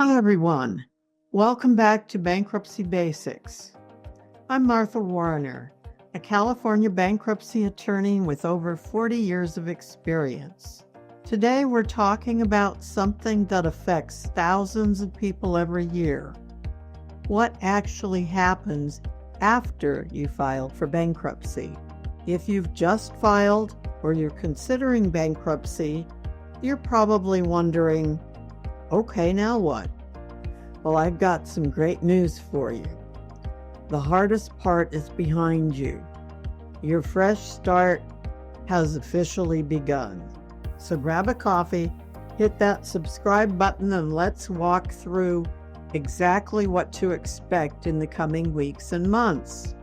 Hi, everyone. Welcome back to Bankruptcy Basics. I'm Martha Warner, a California bankruptcy attorney with over 40 years of experience. Today, we're talking about something that affects thousands of people every year. What actually happens after you file for bankruptcy? If you've just filed or you're considering bankruptcy, you're probably wondering, okay, now what? Well, I've got some great news for you. The hardest part is behind you. Your fresh start has officially begun. So grab a coffee, hit that subscribe button, and let's walk through exactly what to expect in the coming weeks and months.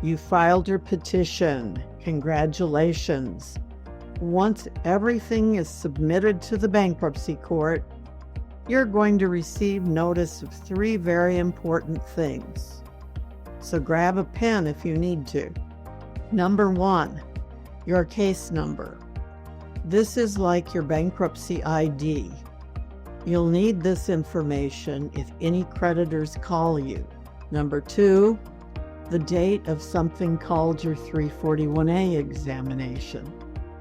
You filed your petition. Congratulations. Once everything is submitted to the bankruptcy court, you're going to receive notice of 3 very important things. So grab a pen if you need to. Number 1, your case number. This is like your bankruptcy ID. You'll need this information if any creditors call you. Number 2, the date of something called your 341A examination,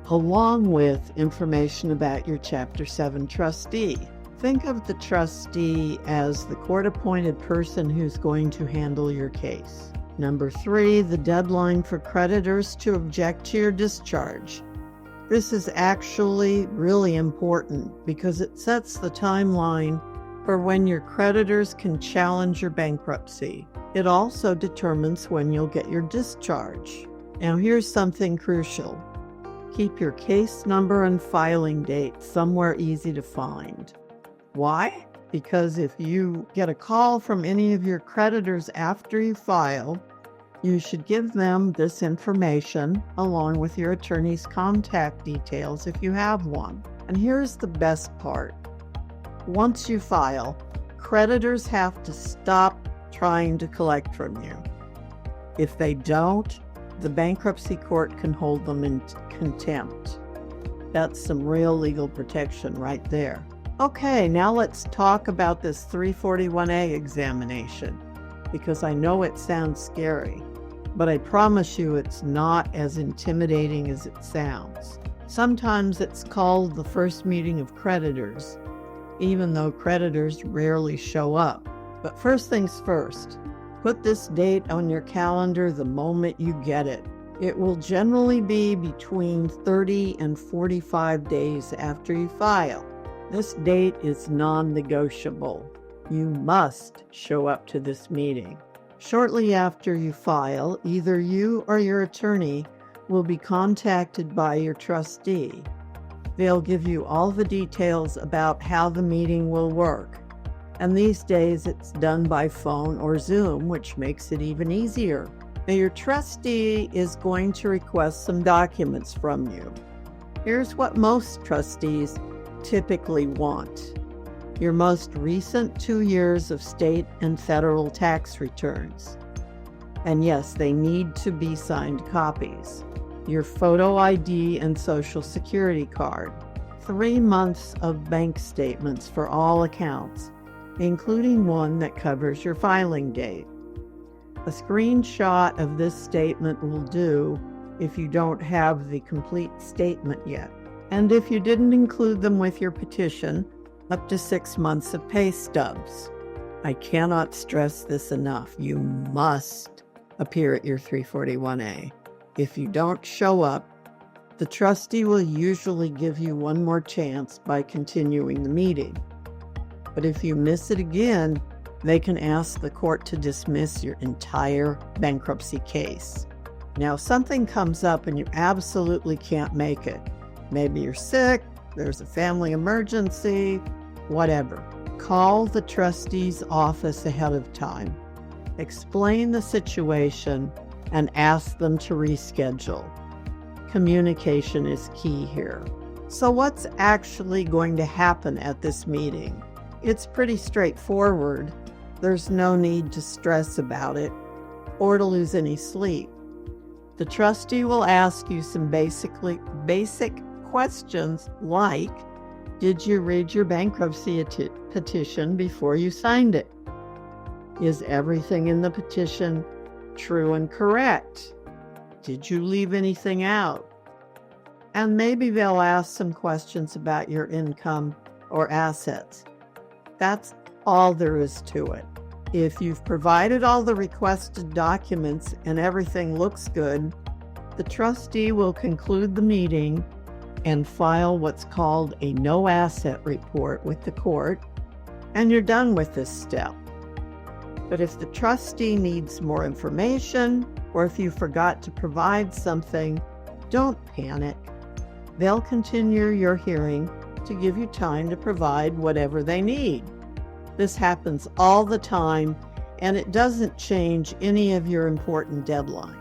along with information about your Chapter 7 trustee. Think of the trustee as the court-appointed person who's going to handle your case. Number 3, the deadline for creditors to object to your discharge. This is actually really important because it sets the timeline for when your creditors can challenge your bankruptcy. It also determines when you'll get your discharge. Now here's something crucial. Keep your case number and filing date somewhere easy to find. Why? Because if you get a call from any of your creditors after you file, you should give them this information along with your attorney's contact details if you have one. And here's the best part. Once you file, creditors have to stop trying to collect from you. If they don't, the bankruptcy court can hold them in contempt. That's some real legal protection right there. Okay, now let's talk about this 341A examination, because I know it sounds scary, but I promise you it's not as intimidating as it sounds. Sometimes it's called the first meeting of creditors, even though creditors rarely show up. But first things first, put this date on your calendar the moment you get it. It will generally be between 30 and 45 days after you file. This date is non-negotiable. You must show up to this meeting. Shortly after you file, either you or your attorney will be contacted by your trustee. They'll give you all the details about how the meeting will work. And these days it's done by phone or Zoom, which makes it even easier. Now, your trustee is going to request some documents from you. Here's what most trustees typically want. Your most recent 2 years of state and federal tax returns. And yes, they need to be signed copies. Your photo ID and social security card. 3 months of bank statements for all accounts, including one that covers your filing date. A screenshot of this statement will do if you don't have the complete statement yet. And if you didn't include them with your petition, up to 6 months of pay stubs. I cannot stress this enough. You must appear at your 341A. If you don't show up, the trustee will usually give you one more chance by continuing the meeting. But if you miss it again, they can ask the court to dismiss your entire bankruptcy case. Now, if something comes up and you absolutely can't make it, maybe you're sick, there's a family emergency, whatever, call the trustee's office ahead of time. Explain the situation and ask them to reschedule. Communication is key here. So what's actually going to happen at this meeting? It's pretty straightforward. There's no need to stress about it or to lose any sleep. The trustee will ask you some basic questions like, Did you read your bankruptcy petition before you signed it? Is everything in the petition true and correct? Did you leave anything out? And maybe they'll ask some questions about your income or assets. That's all there is to it. If you've provided all the requested documents and everything looks good, the trustee will conclude the meeting and file what's called a no asset report with the court, and you're done with this step. But if the trustee needs more information, or if you forgot to provide something, don't panic. They'll continue your hearing to give you time to provide whatever they need. This happens all the time, and it doesn't change any of your important deadlines.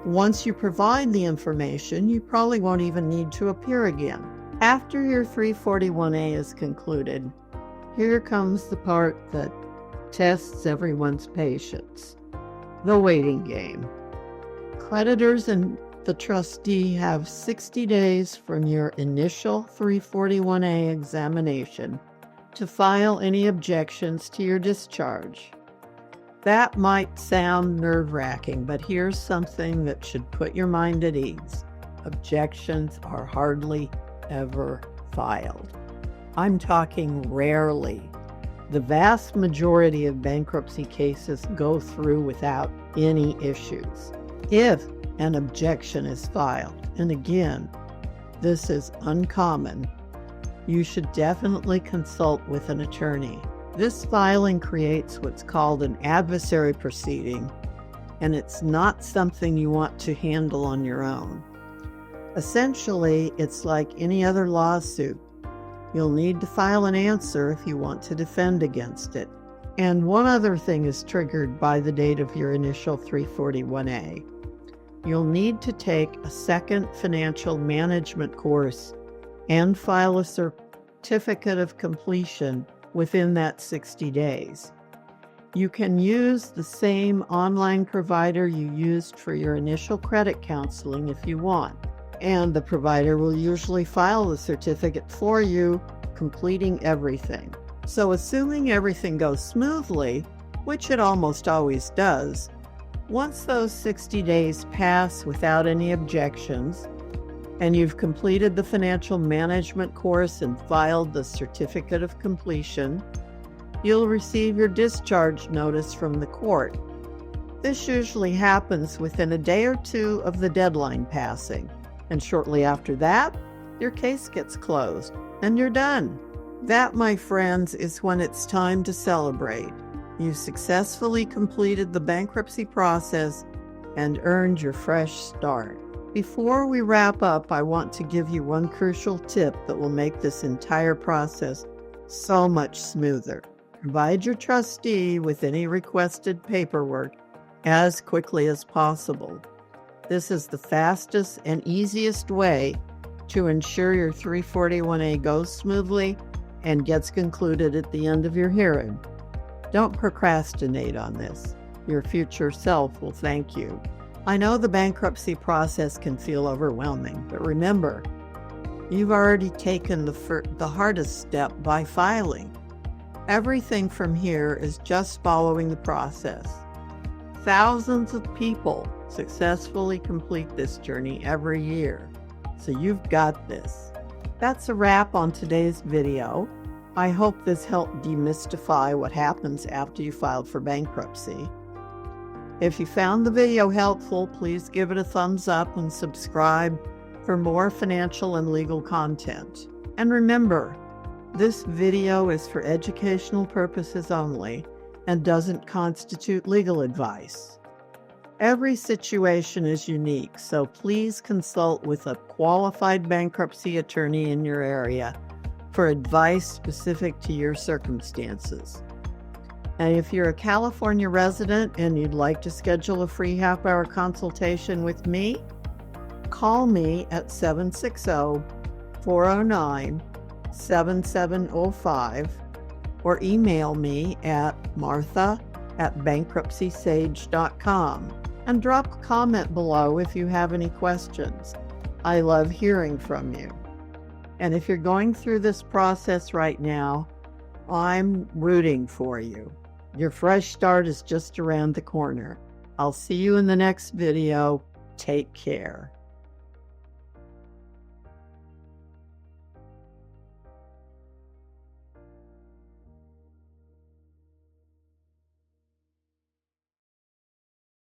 Once you provide the information, you probably won't even need to appear again. After your 341A is concluded, here comes the part that tests everyone's patience: the waiting game. Creditors and the trustee have 60 days from your initial 341A examination to file any objections to your discharge. That might sound nerve-wracking, but here's something that should put your mind at ease. Objections are hardly ever filed. I'm talking rarely. The vast majority of bankruptcy cases go through without any issues. If an objection is filed, and again, this is uncommon, you should definitely consult with an attorney. This filing creates what's called an adversary proceeding, and it's not something you want to handle on your own. Essentially, it's like any other lawsuit. You'll need to file an answer if you want to defend against it. And one other thing is triggered by the date of your initial 341A. You'll need to take a second financial management course and file a certificate of completion within that 60 days. You can use the same online provider you used for your initial credit counseling if you want, and the provider will usually file the certificate for you, completing everything. So assuming everything goes smoothly, which it almost always does, once those 60 days pass without any objections, and you've completed the financial management course and filed the certificate of completion, you'll receive your discharge notice from the court. This usually happens within a day or two of the deadline passing, and shortly after that, your case gets closed, and you're done. That, my friends, is when it's time to celebrate. You successfully completed the bankruptcy process and earned your fresh start. Before we wrap up, I want to give you one crucial tip that will make this entire process so much smoother. Provide your trustee with any requested paperwork as quickly as possible. This is the fastest and easiest way to ensure your 341A goes smoothly and gets concluded at the end of your hearing. Don't procrastinate on this. Your future self will thank you. I know the bankruptcy process can feel overwhelming, but remember, you've already taken the hardest step by filing. Everything from here is just following the process. Thousands of people successfully complete this journey every year, so you've got this. That's a wrap on today's video. I hope this helped demystify what happens after you filed for bankruptcy. If you found the video helpful, please give it a thumbs up and subscribe for more financial and legal content. And remember, this video is for educational purposes only and doesn't constitute legal advice. Every situation is unique, so please consult with a qualified bankruptcy attorney in your area for advice specific to your circumstances. And if you're a California resident and you'd like to schedule a free half-hour consultation with me, call me at 760-409-7705 or email me at martha@bankruptcysage.com and drop a comment below if you have any questions. I love hearing from you. And if you're going through this process right now, I'm rooting for you. Your fresh start is just around the corner. I'll see you in the next video. Take care.